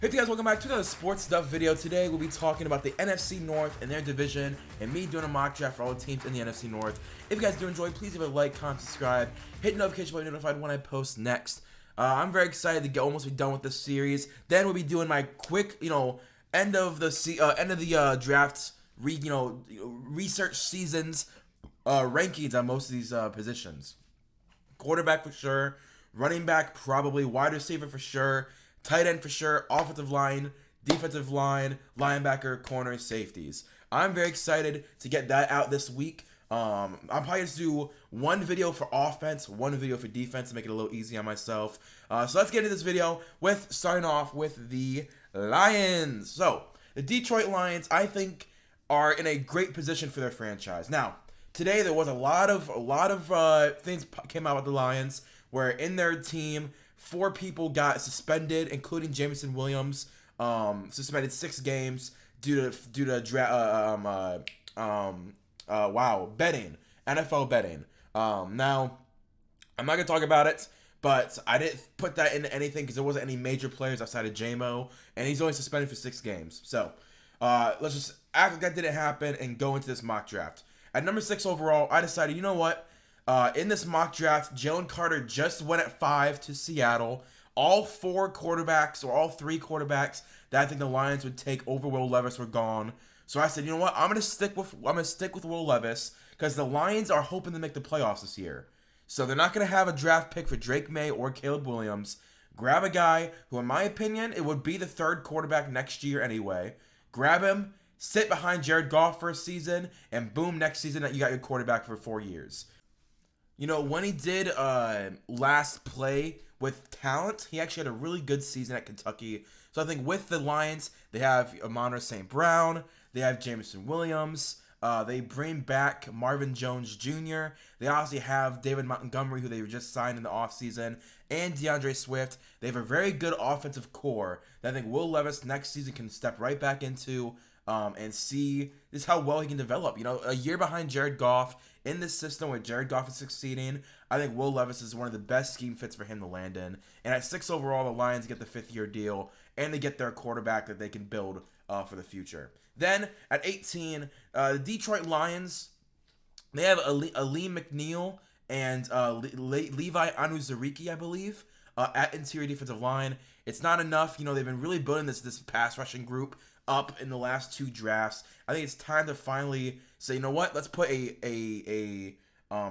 Hey guys, welcome back to another sports stuff video. Today we'll be talking about the NFC North and their division and me doing a mock draft for all the teams in the NFC North. If you guys do enjoy, please leave a like, comment, subscribe, hit the notification bell to be notified when I post next. I'm very excited to almost be done with this series. Then we'll be doing my quick, end of the drafts, research seasons, rankings on most of these positions. Quarterback for sure, running back probably, wide receiver for sure, tight end for sure, offensive line, defensive line, linebacker, corner, safeties. I'm very excited to get that out this week. I'm probably just do one video for offense, one video for defense to make it a little easy on myself. So let's get into this video with starting off with the Lions. So the Detroit Lions, I think, are in a great position for their franchise. Now, today there was a lot of things came out with the Lions where in their team 4 people got suspended, including Jameson Williams, suspended 6 games due to betting, NFL betting. Now, I'm not gonna talk about it, but I didn't put that into anything because there wasn't any major players outside of JMO, and he's only suspended for 6 games. So, let's just act like that didn't happen and go into this mock draft. At number 6 overall, I decided, you know what? In this mock draft, Jalen Carter just went at 5 to Seattle. All 3 quarterbacks that I think the Lions would take over Will Levis were gone. So I said, you know what? I'm gonna stick with Will Levis because the Lions are hoping to make the playoffs this year. So they're not gonna have a draft pick for Drake May or Caleb Williams. Grab a guy who, in my opinion, it would be the 3rd quarterback next year anyway. Grab him, sit behind Jared Goff for a season, and boom, next season you got your quarterback for 4 years. You know, when he did last play with talent, he actually had a really good season at Kentucky. So I think with the Lions, they have Amon-Ra St. Brown, they have Jameson Williams, they bring back Marvin Jones Jr., they obviously have David Montgomery, who they just signed in the offseason, and DeAndre Swift. They have a very good offensive core that I think Will Levis next season can step right back into and see just how well he can develop. You know, a year behind Jared Goff in this system where Jared Goff is succeeding, I think Will Levis is one of the best scheme fits for him to land in. And at 6 overall, the Lions get the 5th-year deal, and they get their quarterback that they can build for the future. Then at 18, the Detroit Lions, they have Aleem McNeil and Levi Anuzariki, I believe, at interior defensive line. It's not enough. You know, they've been really building this pass rushing group up in the last 2 drafts. I think it's time to finally say, you know what? Let's put a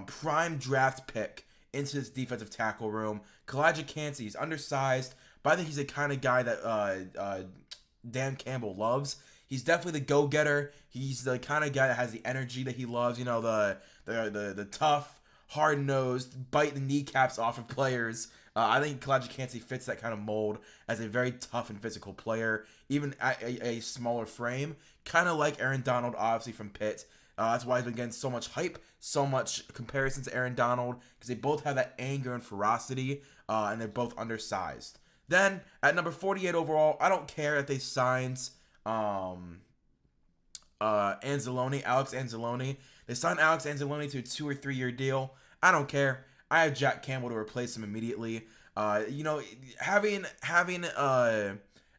prime draft pick into this defensive tackle room. Kalijah Kancey, he's undersized, but I think he's the kind of guy that Dan Campbell loves. He's definitely the go-getter. He's the kind of guy that has the energy that he loves. You know, the tough, hard-nosed, bite the kneecaps off of players. I think Kalijah Kancey fits that kind of mold as a very tough and physical player, even at a smaller frame. Kind of like Aaron Donald, obviously, from Pitt. That's why he's been getting so much hype, so much comparison to Aaron Donald, because they both have that anger and ferocity, and they're both undersized. Then, at number 48 overall, I don't care that they signed Alex Anzalone. They signed Alex Anzalone to a 2 or 3 year deal. I don't care. I have Jack Campbell to replace him immediately. You know, having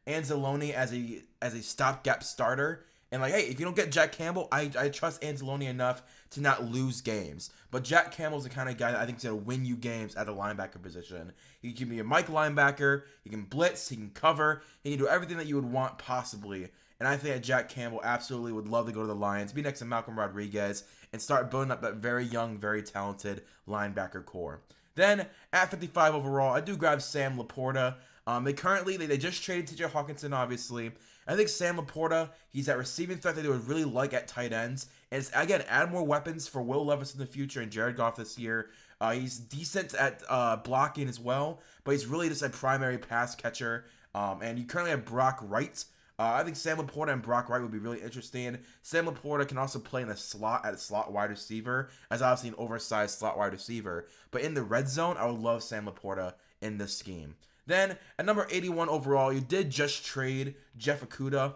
Anzalone as a stopgap starter, and like, hey, if you don't get Jack Campbell, I trust Anzalone enough to not lose games. But Jack Campbell's the kind of guy that I think is going to win you games at the linebacker position. He can be a Mike linebacker. He can blitz. He can cover. He can do everything that you would want possibly. And I think that Jack Campbell absolutely would love to go to the Lions, be next to Malcolm Rodriguez, and start building up that very young, very talented linebacker core. Then, at 55 overall, I do grab Sam Laporta. They just traded T.J. Hawkinson, obviously. I think Sam Laporta, he's that receiving threat that they would really like at tight ends. And it's, again, add more weapons for Will Levis in the future and Jared Goff this year. He's decent at blocking as well, but he's really just a primary pass catcher. And you currently have Brock Wright. I think Sam Laporta and Brock Wright would be really interesting. Sam Laporta can also play in the slot at slot wide receiver, as obviously an oversized slot wide receiver. But in the red zone, I would love Sam Laporta in this scheme. Then, at number 81 overall, you did just trade Jeff Okudah.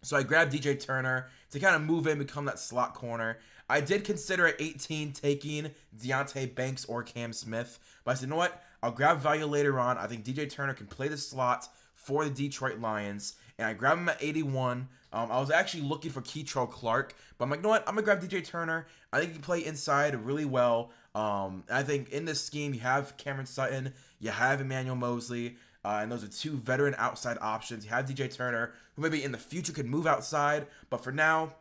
So I grabbed DJ Turner to kind of move in, become that slot corner. I did consider at 18 taking Deonte Banks or Cam Smith. But I said, you know what? I'll grab value later on. I think DJ Turner can play the slot for the Detroit Lions, and I grabbed him at 81. I was actually looking for Keitrell Clark, but I'm like, you know what? I'm going to grab DJ Turner. I think he can play inside really well. I think in this scheme, you have Cameron Sutton, you have Emmanuel Mosley, and those are two veteran outside options. You have DJ Turner, who maybe in the future could move outside, but for now,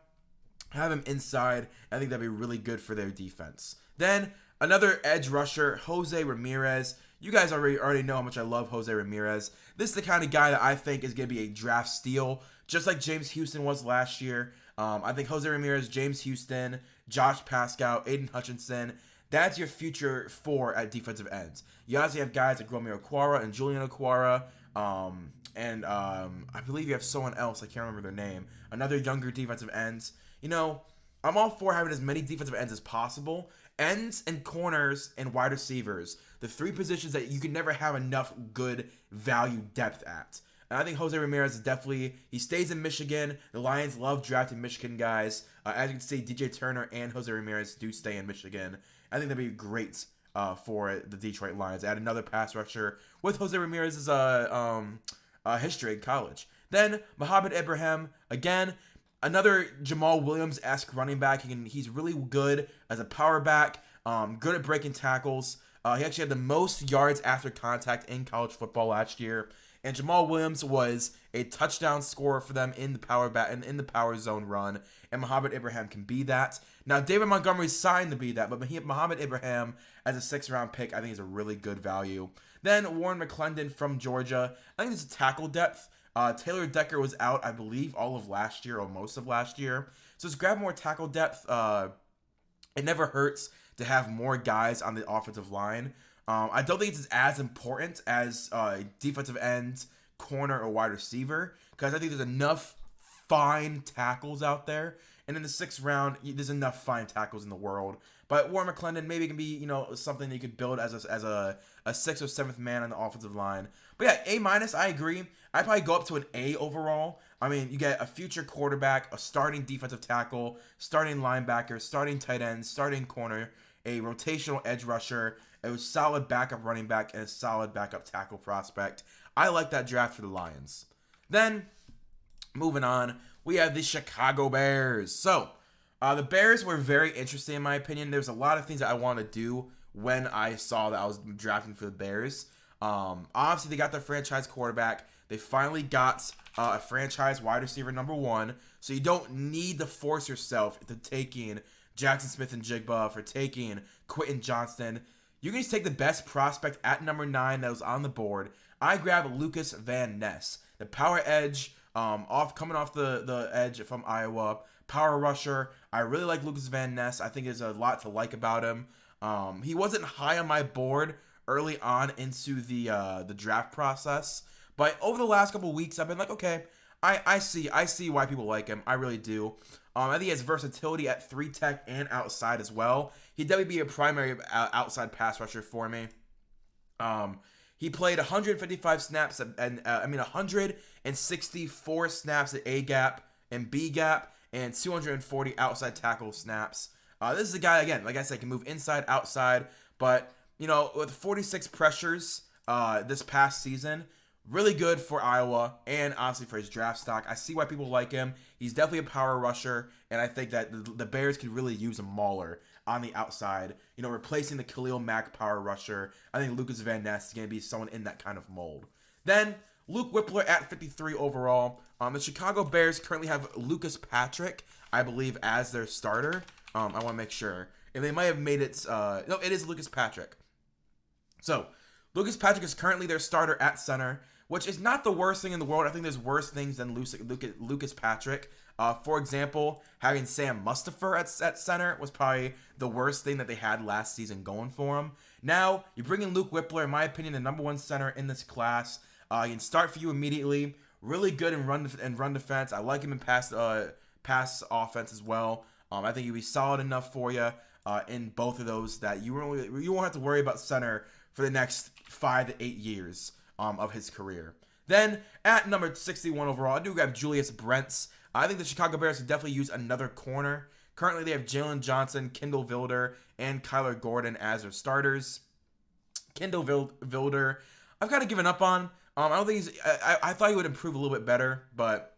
have him inside. I think that'd be really good for their defense. Then another edge rusher, Jose Ramirez. You guys already know how much I love Jose Ramirez. This is the kind of guy that I think is going to be a draft steal, just like James Houston was last year. I think Jose Ramirez, James Houston, Josh Pascal, Aiden Hutchinson, that's your future four at defensive ends. You obviously have guys like Romeo Okwara and Julian Okwara, and I believe you have someone else, I can't remember their name, another younger defensive ends. You know, I'm all for having as many defensive ends as possible. Ends and corners and wide receivers, the three positions that you can never have enough good value depth at. And I think Jose Ramirez is definitely, he stays in Michigan. The Lions love drafting Michigan guys. As you can see, DJ Turner and Jose Ramirez do stay in Michigan. I think that'd be great for the Detroit Lions. Add another pass rusher with Jose Ramirez's history in college. Then Mohamed Ibrahim, again, another Jamal Williams-esque running back. He's really good as a power back, good at breaking tackles. He actually had the most yards after contact in college football last year. And Jamal Williams was a touchdown scorer for them in the power back and in the power zone run. And Mohamed Ibrahim can be that. Now, David Montgomery signed to be that, but Mohamed Ibrahim as a 6th-round pick, I think is a really good value. Then Warren McClendon from Georgia. I think it's a tackle depth. Taylor Decker was out, I believe, all of last year or most of last year. So just grab more tackle depth. It never hurts to have more guys on the offensive line. I don't think it's as important as defensive end, corner, or wide receiver, because I think there's enough fine tackles out there. And in the 6th round, there's enough fine tackles in the world. But Warren McClendon maybe can be, something that you could build as a 6th or 7th man on the offensive line. But yeah, A-, I agree. I'd probably go up to an A overall. I mean, you get a future quarterback, a starting defensive tackle, starting linebacker, starting tight end, starting corner, a rotational edge rusher, a solid backup running back, and a solid backup tackle prospect. I like that draft for the Lions. Then, moving on, we have the Chicago Bears. So, the Bears were very interesting in my opinion. There's a lot of things that I want to do when I saw that I was drafting for the Bears. Obviously, they got their franchise quarterback. They finally got a franchise wide receiver number 1. So you don't need to force yourself into taking Jackson Smith and Jigba, for taking Quentin Johnston. You can just take the best prospect at number 9 that was on the board. I grabbed Lucas Van Ness, the power edge, coming off the edge from Iowa. Power rusher. I really like Lucas Van Ness. I think there's a lot to like about him. He wasn't high on my board early on into the draft process, but over the last couple weeks, I've been like, okay, I see why people like him. I really do. I think he has versatility at 3 tech and outside as well. He'd definitely be a primary outside pass rusher for me. He played 155 snaps and 164 snaps at A gap and B gap, and 240 outside tackle snaps. This is a guy, again, like I said, can move inside, outside, but with 46 pressures this past season, really good for Iowa and honestly for his draft stock. I see why people like him. He's definitely a power rusher, and I think that the Bears could really use a mauler on the outside, replacing the Khalil Mack power rusher. I think Lucas Van Ness is going to be someone in that kind of mold. Then, Luke Whippler at 53 overall. The Chicago Bears currently have Lucas Patrick, I believe, as their starter. I want to make sure. And they might have made it... no, it is Lucas Patrick. So, Lucas Patrick is currently their starter at center, which is not the worst thing in the world. I think there's worse things than Lucas Patrick. For example, having Sam Mustipher at center was probably the worst thing that they had last season going for him. Now, you bring in Luke Whippler, in my opinion, the number 1 center in this class. He can start for you immediately. Really good in run defense. I like him in pass offense as well. I think he'll be solid enough for you in both of those that you won't have to worry about center for the next 5 to 8 years of his career. Then, at number 61 overall, I do grab Julius Brents. I think the Chicago Bears could definitely use another corner. Currently, they have Jalen Johnson, Kendall Vilder, and Kyler Gordon as their starters. Kendall Vilder, I've kind of given up on. I don't think he's. I thought he would improve a little bit better, but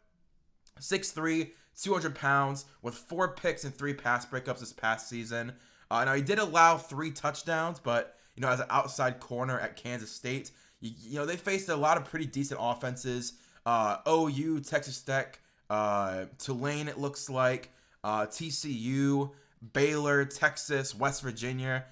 6'3", 200 pounds with 4 picks and 3 pass breakups this past season. Now he did allow 3 touchdowns, but as an outside corner at Kansas State, they faced a lot of pretty decent offenses. OU, Texas Tech, Tulane, it looks like, TCU, Baylor, Texas, West Virginia,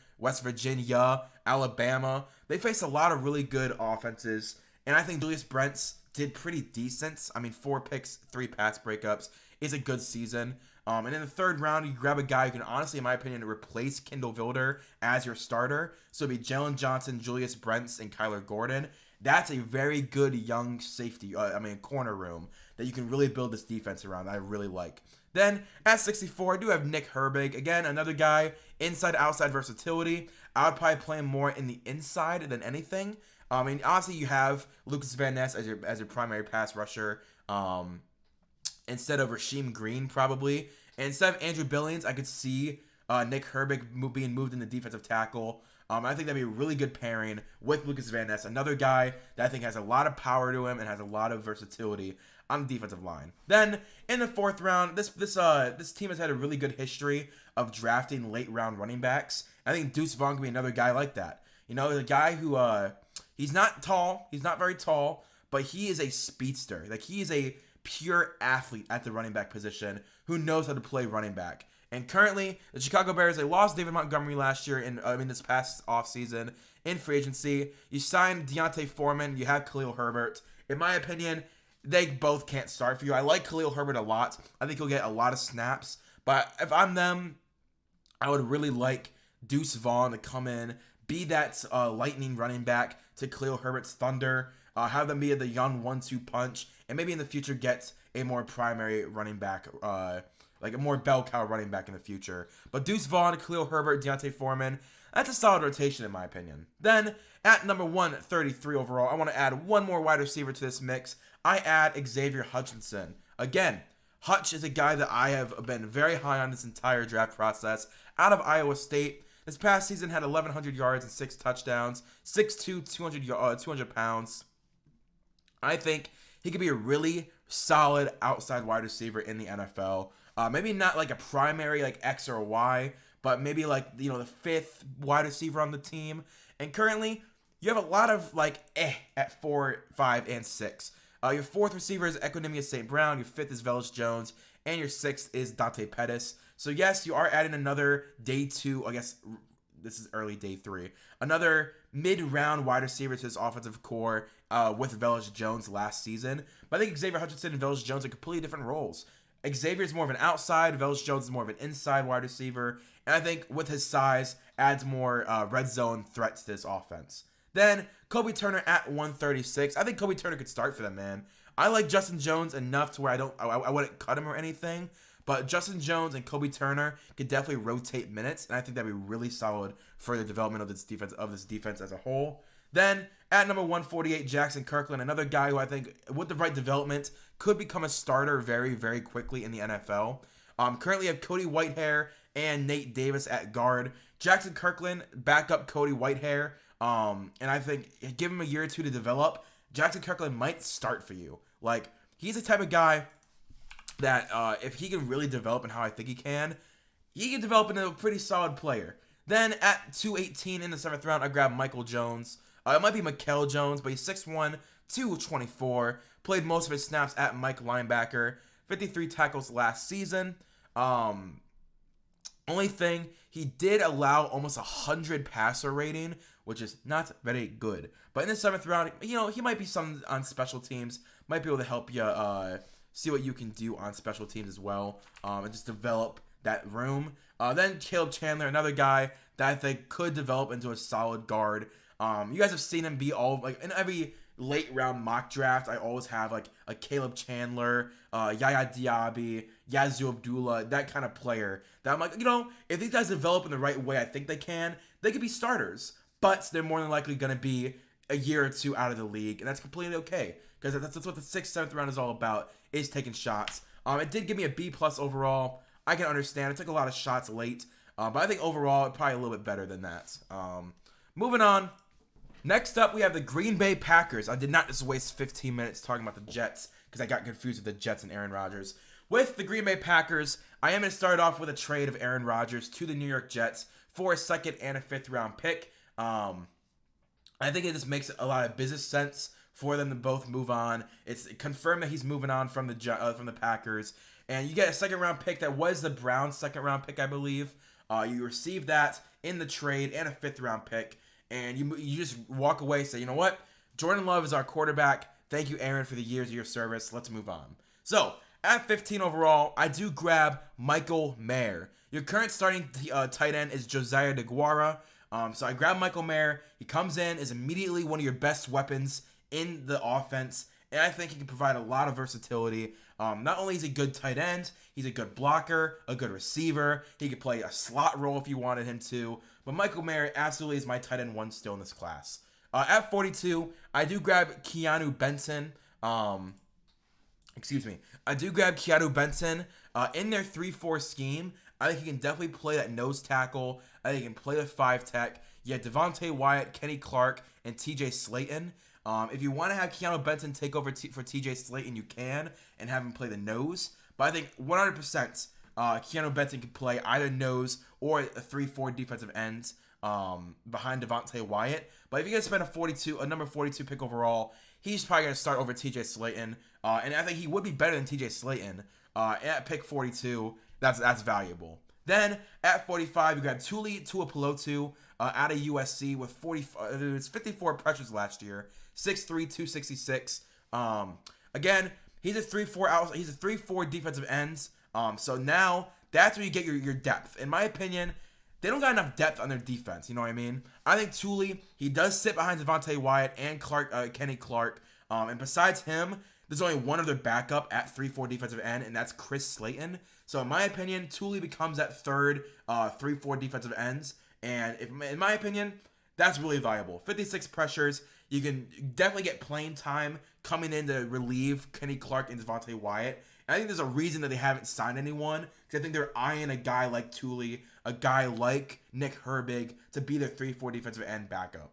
Alabama. They faced a lot of really good offenses, and I think Julius Brents did pretty decent. 4 picks, 3 pass breakups is a good season. And in the third round, you grab a guy who can honestly, in my opinion, replace Kendall Vilder as your starter. So it'd be Jalen Johnson, Julius Brents, and Kyler Gordon. That's a very good young safety, corner room that you can really build this defense around. I really like. Then at 64, I do have Nick Herbig. Again, another guy, inside-outside versatility. I would probably play him more in the inside than anything. Obviously you have Lucas Van Ness as your primary pass rusher. Instead of Rasheem Green, probably. And instead of Andrew Billings, I could see Nick Herbig being moved into defensive tackle. I think that'd be a really good pairing with Lucas Van Ness, another guy that I think has a lot of power to him and has a lot of versatility on the defensive line. Then in the fourth round, this team has had a really good history of drafting late round running backs. I think Deuce Vaughn could be another guy like that. A guy who he's not tall, he's not very tall, but he is a speedster. Like, he is a pure athlete at the running back position who knows how to play running back. And currently, the Chicago Bears, they lost David Montgomery last year in this past offseason in free agency. You signed Deontay Foreman. You have Khalil Herbert. In my opinion, they both can't start for you. I like Khalil Herbert a lot. I think he'll get a lot of snaps. But if I'm them, I would really like Deuce Vaughn to come in, be that lightning running back to Khalil Herbert's thunder, have them be the young 1-2 punch, and maybe in the future get a more primary running back, like a more bell cow running back in the future. But Deuce Vaughn, Khalil Herbert, Deontay Foreman, that's a solid rotation in my opinion. Then at number 133 overall, I want to add one more wide receiver to this mix. I add Xavier Hutchinson. Again, Hutch is a guy that I have been very high on this entire draft process. Out of Iowa State, this past season had 1,100 yards and 6 touchdowns, 6'2", 200 pounds. I think he could be a really solid outside wide receiver in the NFL. Maybe not like a primary like X or Y, but maybe like the 5th wide receiver on the team. And currently, you have a lot of at 4, 5, and 6. Your 4th receiver is Equanimous St. Brown. Your 5th is Velus Jones, and your 6th is Dante Pettis. So yes, you are adding another day 2. I guess this is early day 3. Another mid-round wide receiver to this offensive core with Velus Jones last season. But I think Xavier Hutchinson and Velus Jones are completely different roles. Xavier is more of an outside, Velus Jones is more of an inside wide receiver, and I think with his size, adds more red zone threat to this offense. Then, Kobe Turner at 136. I think Kobe Turner could start for them, man. I like Justin Jones enough to where I wouldn't cut him or anything, but Justin Jones and Kobe Turner could definitely rotate minutes, and I think that'd be really solid for the development of this defense as a whole. Then, at number 148, Jackson Kirkland, another guy who I think, with the right development, could become a starter very, very quickly in the NFL. Currently have Cody Whitehair and Nate Davis at guard. Jackson Kirkland back up Cody Whitehair, and I think give him a year or 2 to develop. Jackson Kirkland might start for you. Like, he's the type of guy that if he can really develop in how I think he can develop into a pretty solid player. Then at 218 in the 7th round, I grab Michael Jones. It might be Mikel Jones, but he's 6'1", 224. Played most of his snaps at Mike linebacker. 53 tackles last season. Only thing, he did allow almost 100 passer rating, which is not very good. But in the 7th round, he might be some on special teams. Might be able to help you see what you can do on special teams as well. And just develop that room. Then Caleb Chandler, another guy that I think could develop into a solid guard. You guys have seen him be in every late round mock draft. I always have a Caleb Chandler, Yaya Diaby, Yazoo Abdullah, that kind of player. That I'm like, if these guys develop in the right way, I think they could be starters. But they're more than likely going to be a year or 2 out of the league, and that's completely okay because that's what the 6th, 7th round is all about, is taking shots. It did give me a B+ overall. I can understand. It took a lot of shots late, but I think overall, probably a little bit better than that. Moving on. Next up, we have the Green Bay Packers. I did not just waste 15 minutes talking about the Jets because I got confused with the Jets and Aaron Rodgers. With the Green Bay Packers, I am going to start off with a trade of Aaron Rodgers to the New York Jets for a second and a fifth-round pick. I think it just makes a lot of business sense for them to both move on. It's confirmed that he's moving on from the Packers, and you get a second-round pick that was the Browns' second-round pick, I believe. You receive that in the trade and a fifth-round pick, and you just walk away and say, you know what? Jordan Love is our quarterback. Thank you, Aaron, for the years of your service. Let's move on. So, at 15 overall, I do grab Michael Mayer. Your current starting tight end is Josiah DeGuara. So I grab Michael Mayer. He comes in, is immediately one of your best weapons in the offense, and I think he can provide a lot of versatility. Not only is he a good tight end, he's a good blocker, a good receiver. He could play a slot role if you wanted him to. But Michael Mayer absolutely is my tight end one still in this class. At 42, I do grab Keanu Benson. I do grab Keanu Benson. In their 3-4 scheme, I think he can definitely play that nose tackle. I think he can play the 5-tech. You have Devontae Wyatt, Kenny Clark, and TJ Slayton. If you want to have Keanu Benson take over for TJ Slayton, you can, and have him play the nose. But I think 100% Keanu Benson can play either nose or a 3-4 defensive ends behind Devontae Wyatt. But if you're going to spend a number 42 pick overall, he's probably going to start over TJ Slayton. And I think he would be better than TJ Slayton. At pick 42, that's valuable. Then at 45, you got Tuli Tuipulotu out of USC with 54 pressures last year, 6'3", 266. Again, he's a 3-4 defensive ends. So now that's where you get your depth. In my opinion, they don't got enough depth on their defense. You know what I mean? I think Tuli, he does sit behind Devontae Wyatt and Kenny Clark. And besides him, there's only one other backup at 3-4 defensive end, and that's Chris Slayton. So in my opinion, Tuli becomes that third 3-4 defensive ends. And in my opinion, that's really valuable. 56 pressures. You can definitely get playing time coming in to relieve Kenny Clark and Devontae Wyatt. And I think there's a reason that they haven't signed anyone, because I think they're eyeing a guy like Tuli, a guy like Nick Herbig to be their 3-4 defensive end backup.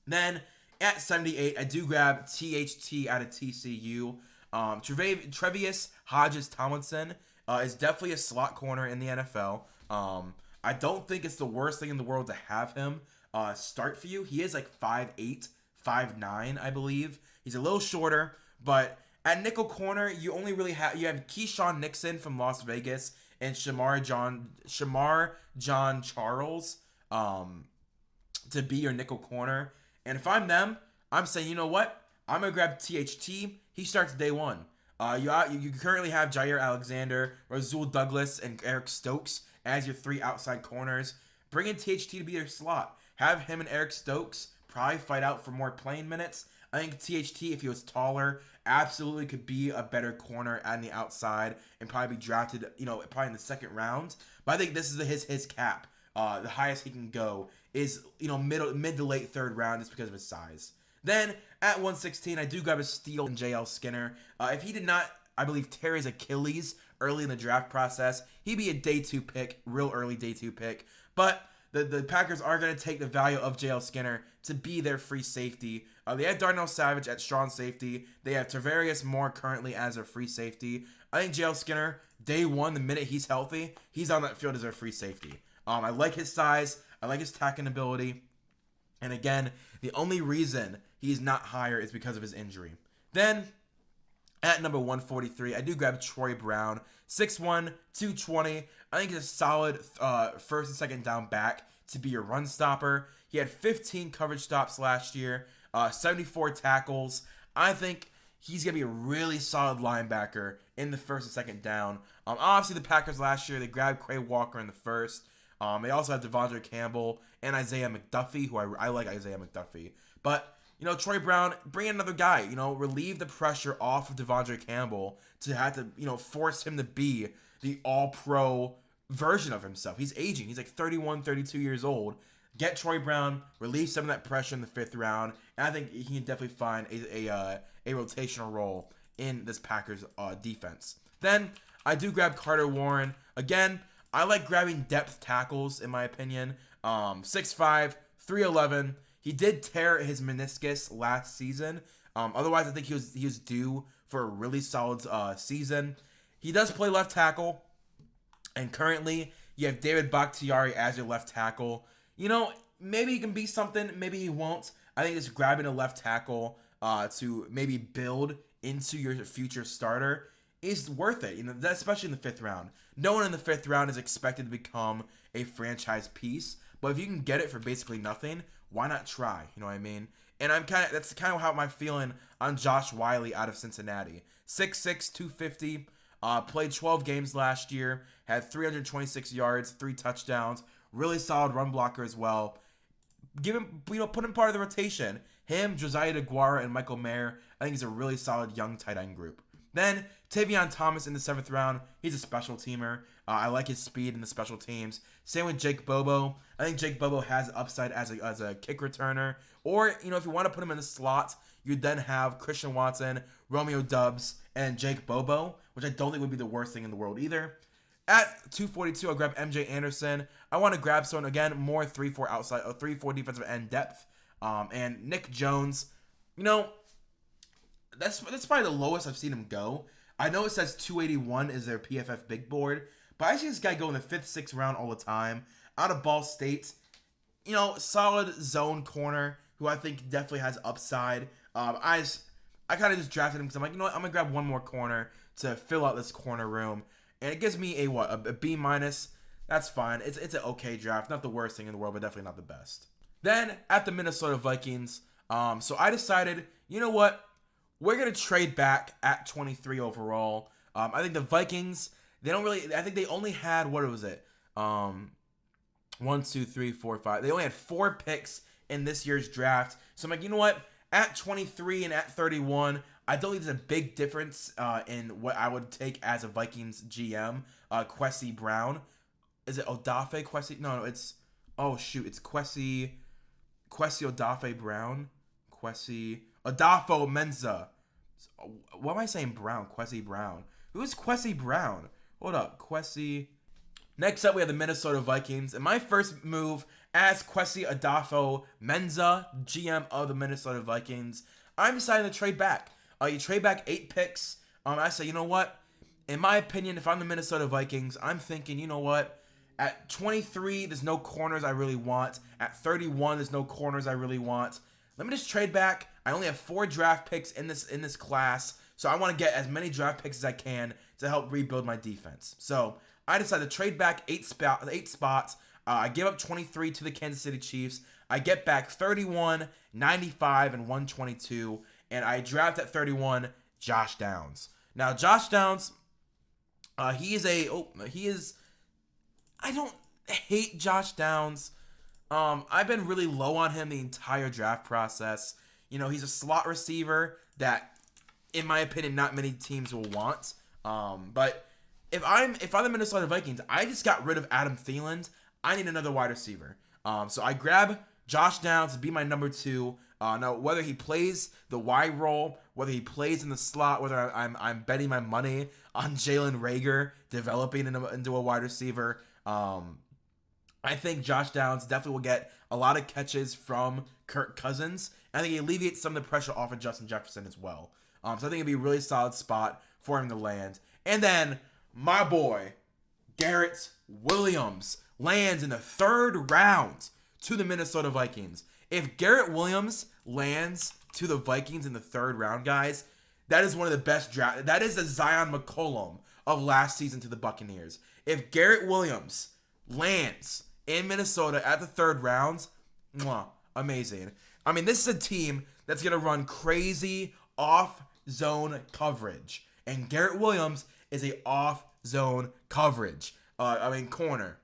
Then at 78, I do grab THT out of TCU. Trevius Hodges Tomlinson is definitely a slot corner in the NFL. I don't think it's the worst thing in the world to have him start for you. He is like 5'8", 5'9", I believe. He's a little shorter, but at nickel corner, you have Keyshawn Nixon from Las Vegas and Shamar John Charles to be your nickel corner. And if I'm them, I'm saying, you know what? I'm going to grab THT. He starts day one. You currently have Jair Alexander, Rasul Douglas, and Eric Stokes as your 3 outside corners. Bring in THT to be your slot. Have him and Eric Stokes probably fight out for more playing minutes. I think THT, if he was taller, absolutely could be a better corner on the outside and probably be drafted, probably in the second round. But I think this is his cap. The highest he can go is, mid to late third round just because of his size. Then at 116, I do grab a steal in JL Skinner. If he did not, I believe, tear his Achilles early in the draft process, he'd be a day 2 pick, real early day 2 pick. But the Packers are going to take the value of JL Skinner to be their free safety. They have Darnell Savage at strong safety. They have Tavarius Moore currently as their free safety. I think JL Skinner, day 1, the minute he's healthy, he's on that field as their free safety. I like his size. I like his tackling ability. And again, the only reason he's not higher is because of his injury. Then, at number 143, I do grab Troy Brown. 6'1", 220. I think he's a solid first and second down back to be your run stopper. He had 15 coverage stops last year, 74 tackles. I think he's going to be a really solid linebacker in the first and second down. Obviously, the Packers last year, they grabbed Quay Walker in the first. They also have Devondre Campbell and Isaiah McDuffie, who I like Isaiah McDuffie. But, Troy Brown, bring in another guy, relieve the pressure off of Devondre Campbell to have to, force him to be the all-pro version of himself. He's aging. He's like 31, 32 years old. Get Troy Brown, relieve some of that pressure in the 5th round, and I think he can definitely find a rotational role in this Packers defense. Then, I do grab Carter Warren. Again, I like grabbing depth tackles, in my opinion. 6'5", 311. He did tear his meniscus last season. Otherwise, I think he was due for a really solid season. He does play left tackle, and currently you have David Bakhtiari as your left tackle. Maybe he can be something, maybe he won't. I think just grabbing a left tackle to maybe build into your future starter is worth it. Especially in the 5th round. No one in the 5th round is expected to become a franchise piece, but if you can get it for basically nothing, why not try? You know what I mean? And that's kind of how I'm feeling on Josh Whyle out of Cincinnati. 6'6", 250, played 12 games last year, had 326 yards, 3 touchdowns, really solid run blocker as well. Give him, put him part of the rotation. Him, Josiah DeGuara, and Michael Mayer, I think he's a really solid young tight end group. Then, Tavion Thomas in the 7th round. He's a special teamer. I like his speed in the special teams. Same with Jake Bobo. I think Jake Bobo has upside as a kick returner. Or, if you want to put him in the slot, you'd then have Christian Watson, Romeo Doubs, and Jake Bobo, which I don't think would be the worst thing in the world either. At 242, I'll grab MJ Anderson. I want to grab someone, again, more 3-4 outside, 3-4 defensive end depth. And Nick Jones, that's probably the lowest I've seen him go. I know it says 281 is their PFF big board, but I see this guy go in the 5th, 6th round all the time. Out of Ball State, solid zone corner who I think definitely has upside. I kind of just drafted him because I'm like, I'm going to grab one more corner to fill out this corner room. And it gives me a B-. That's fine. It's an okay draft. Not the worst thing in the world, but definitely not the best. Then, at the Minnesota Vikings, so I decided, we're going to trade back at 23 overall. I think the Vikings, I think they only had, what was it? 1, 2, 3, 4, 5. They only had 4 picks in this year's draft. So I'm like, at 23 and at 31, I don't think there's a big difference in what I would take as a Vikings GM. Kwesi Brown. Is it Odafe Kwesi? No, it's Kwesi Odafe Brown. Adolfo Menza. What am I saying? Brown. Kwesi Brown. Who is Kwesi Brown? Hold up. Kwesi. Next up, we have the Minnesota Vikings. And my first move as Kwesi Adolfo Menza, GM of the Minnesota Vikings, I'm deciding to trade back. You trade back 8 picks. I say, in my opinion, if I'm the Minnesota Vikings, I'm thinking, at 23, there's no corners I really want. At 31, there's no corners I really want. Let me just trade back. I only have 4 draft picks in this class, so I want to get as many draft picks as I can to help rebuild my defense. So I decided to trade back 8 spots. I give up 23 to the Kansas City Chiefs. I get back 31, 95, and 122, and I draft at 31 Josh Downs. Now, Josh Downs, I don't hate Josh Downs. I've been really low on him the entire draft process. He's a slot receiver that, in my opinion, not many teams will want. But if I'm the Minnesota Vikings, I just got rid of Adam Thielen. I need another wide receiver. So I grab Josh Downs to be my number 2. Now, whether he plays the wide role, whether he plays in the slot, whether I'm betting my money on Jalen Reagor developing into a wide receiver, I think Josh Downs definitely will get a lot of catches from Kirk Cousins. I think he alleviates some of the pressure off of Justin Jefferson as well. So I think it'd be a really solid spot for him to land. And then my boy, Garrett Williams, lands in the 3rd round to the Minnesota Vikings. If Garrett Williams lands to the Vikings in the 3rd round, guys, that is one of the best drafts. That is the Zion McCollum of last season to the Buccaneers. If Garrett Williams lands in Minnesota at the 3rd round, amazing. I mean, this is a team that's going to run crazy off-zone coverage. And Garrett Williams is a off-zone coverage. Corner.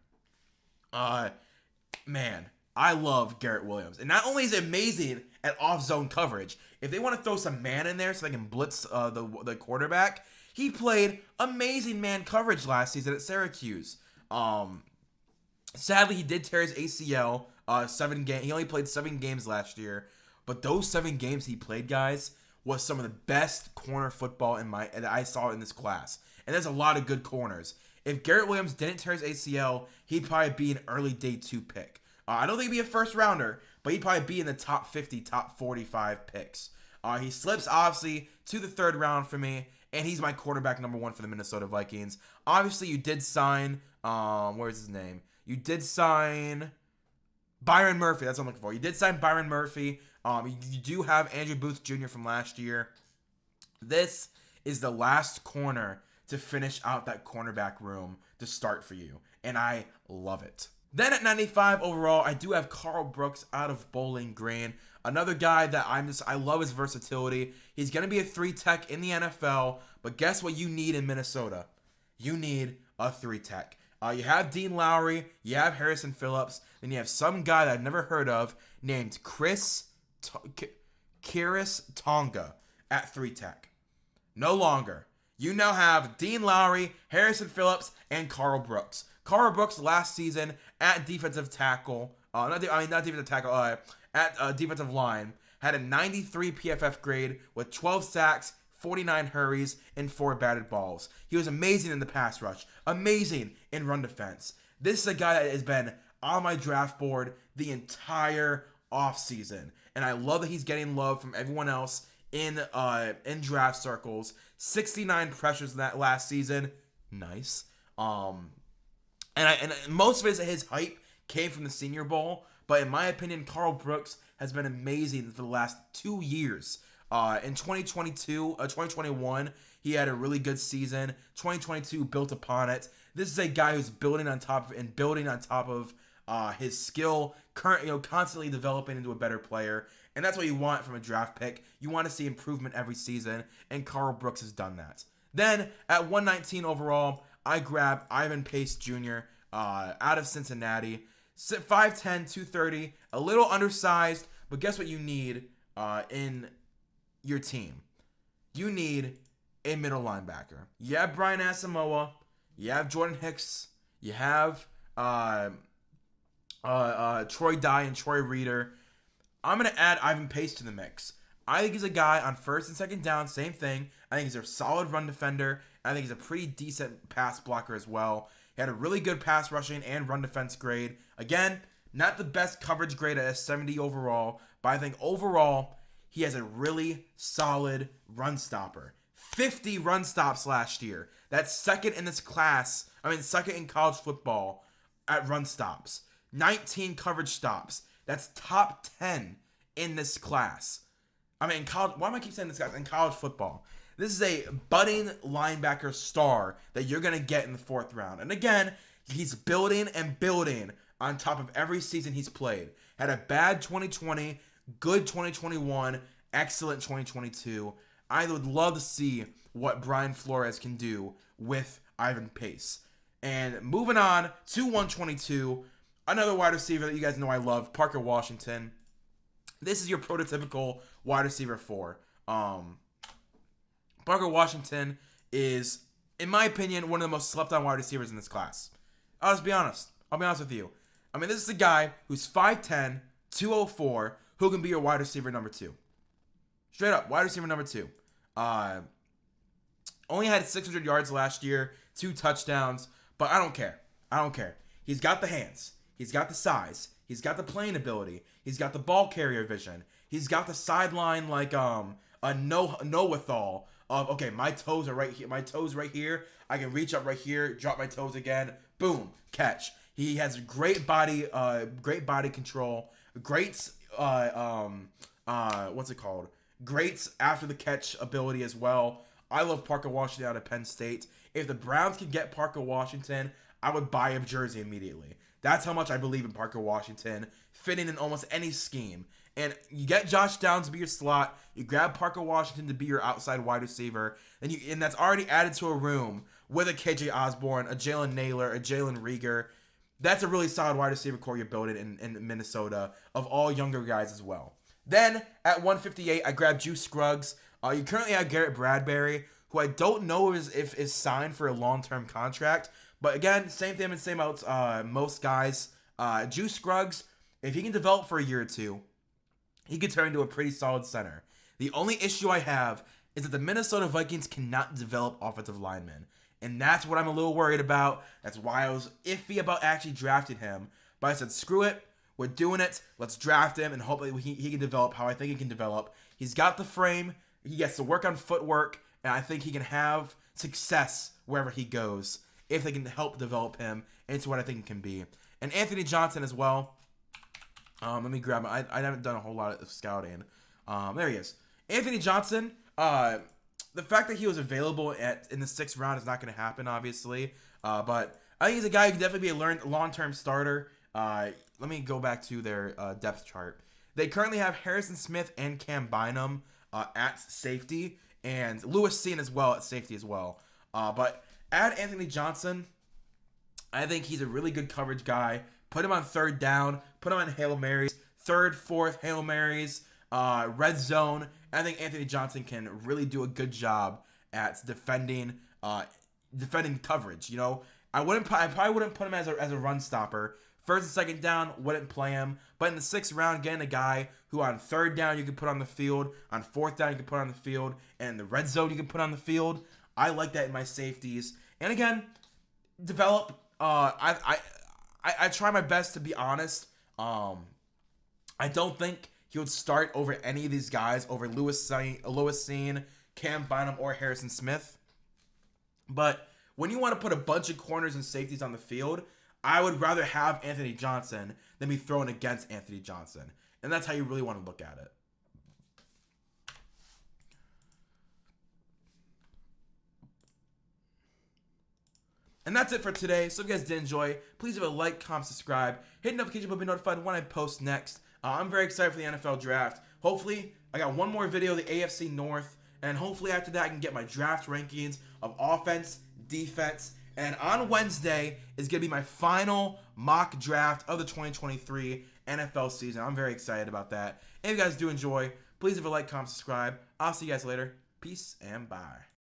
Man, I love Garrett Williams. And not only is it amazing at off-zone coverage, if they want to throw some man in there so they can blitz the quarterback, he played amazing man coverage last season at Syracuse. Sadly, he did tear his ACL. 7 games. He only played 7 games last year, but those 7 games he played, guys, was some of the best corner football that I saw in this class. And there's a lot of good corners. If Garrett Williams didn't tear his ACL, he'd probably be an early day 2 pick. I don't think he'd be a first rounder, but he'd probably be in the top 50, top 45 picks. He slips, obviously, to the third round for me, and he's my quarterback number 1 for the Minnesota Vikings. Obviously, you did sign, where's his name? You did sign Byron Murphy. That's what I'm looking for. You did sign Byron Murphy. You do have Andrew Booth Jr. from last year. This is the last corner to finish out that cornerback room to start for you, and I love it. Then at 95 overall, I do have Carl Brooks out of Bowling Green. Another guy that I love his versatility. He's going to be a 3-tech in the NFL, but guess what you need in Minnesota? You need a 3-tech. You have Dean Lowry, you have Harrison Phillips, then you have some guy that I've never heard of named Kiris Tonga at 3-tech. No longer. You now have Dean Lowry, Harrison Phillips, and Carl Brooks. Carl Brooks last season at defensive tackle, at defensive line, had a 93 PFF grade with 12 sacks, 49 hurries, and 4 batted balls. He was amazing in the pass rush, amazing in run defense. This is a guy that has been on my draft board the entire offseason, and I love that he's getting love from everyone else in draft circles. 69 pressures in that last season, nice. And most of his hype came from the Senior Bowl, but in my opinion, Carl Brooks has been amazing for the last 2 years. In 2021, he had a really good season. 2022 built upon it. This is a guy who's building on top of his skill, constantly developing into a better player. And that's what you want from a draft pick. You want to see improvement every season, and Carl Brooks has done that. Then at 119 overall, I grab Ivan Pace Jr. Out of Cincinnati. 5'10", 230, a little undersized, but guess what you need in your team? You need a middle linebacker. You have Brian Asamoah, you have Jordan Hicks, you have Troy Dye and Troy Reader. I'm going to add Ivan Pace to the mix. I think he's a guy on first and second down, same thing. I think he's a solid run defender. I think he's a pretty decent pass blocker as well. He had a really good pass rushing and run defense grade. Again, not the best coverage grade at a 70 overall, but I think overall he has a really solid run stopper. 50 run stops last year. That's second in this class. Second in college football at run stops. 19 coverage stops. That's top 10 in this class. In college, why am I keep saying this, guys? In college football. This is a budding linebacker star that you're going to get in the 4th round. And again, he's building and building on top of every season he's played. Had a bad 2020, good 2021, excellent 2022. I would love to see what Brian Flores can do with Ivan Pace. And moving on to 122, another wide receiver that you guys know I love, Parker Washington. This is your prototypical wide receiver 4. Parker Washington is, in my opinion, one of the most slept-on wide receivers in this class. I'll just be honest. I'll be honest with you. This is a guy who's 5'10", 204, who can be your wide receiver number 2. Straight up, wide receiver number 2. Only had 600 yards last year, 2 touchdowns, but I don't care. He's got the hands. He's got the size. He's got the playing ability. He's got the ball carrier vision. He's got the sideline a know-withal of, okay, my toes are right here. My toes right here. I can reach up right here, drop my toes again, boom, catch. He has great body control. Great Great after the catch ability as well. I love Parker Washington out of Penn State. If the Browns could get Parker Washington, I would buy a jersey immediately. That's how much I believe in Parker Washington, fitting in almost any scheme. And you get Josh Downs to be your slot, you grab Parker Washington to be your outside wide receiver, and that's already added to a room with a KJ Osborne, a Jalen Naylor, a Jalen Rieger. That's a really solid wide receiver core you're building in Minnesota, of all younger guys as well. Then, at 158, I grabbed Juice Scruggs. You currently have Garrett Bradbury, who I don't know if is signed for a long-term contract. But again, same thing about most guys. Juice Scruggs, if he can develop for a year or two, he could turn into a pretty solid center. The only issue I have is that the Minnesota Vikings cannot develop offensive linemen. And that's what I'm a little worried about. That's why I was iffy about actually drafting him. But I said, screw it. We're doing it. Let's draft him, and hopefully he can develop how I think he can develop. He's got the frame. He gets to work on footwork, and I think he can have success wherever he goes if they can help develop him into what I think he can be. And Anthony Johnson as well. Let me grab him. I haven't done a whole lot of scouting. There he is. Anthony Johnson. The fact that he was available in the 6th round is not going to happen, obviously. But I think he's a guy who can definitely be a long-term starter. Let me go back to their depth chart. They currently have Harrison Smith and Cam Bynum at safety, and Lewis Cine as well at safety as well. But add Anthony Johnson. I think he's a really good coverage guy. Put him on 3rd down. Put him on Hail Marys. 3rd, 4th Hail Marys. Red zone. I think Anthony Johnson can really do a good job at defending coverage. You know, I probably wouldn't put him as a run stopper. 1st and 2nd down, wouldn't play him. But in the 6th round, getting a guy who on 3rd down you can put on the field, on 4th down you can put on the field, and in the red zone you can put on the field. I like that in my safeties. And again, develop. I try my best to be honest. I don't think he would start over any of these guys, over Lewis Cine, Cam Bynum, or Harrison Smith. But when you want to put a bunch of corners and safeties on the field, I would rather have Anthony Johnson than be thrown against Anthony Johnson. And that's how you really want to look at it. And that's it for today. So if you guys did enjoy, please give a like, comment, subscribe, hit the notification bell to be notified when I post next. I'm very excited for the NFL draft. Hopefully, I got one more video of the AFC North, and hopefully after that I can get my draft rankings of offense, defense, and on Wednesday is going to be my final mock draft of the 2023 NFL season. I'm very excited about that. And if you guys do enjoy, please give a like, comment, subscribe. I'll see you guys later. Peace and bye.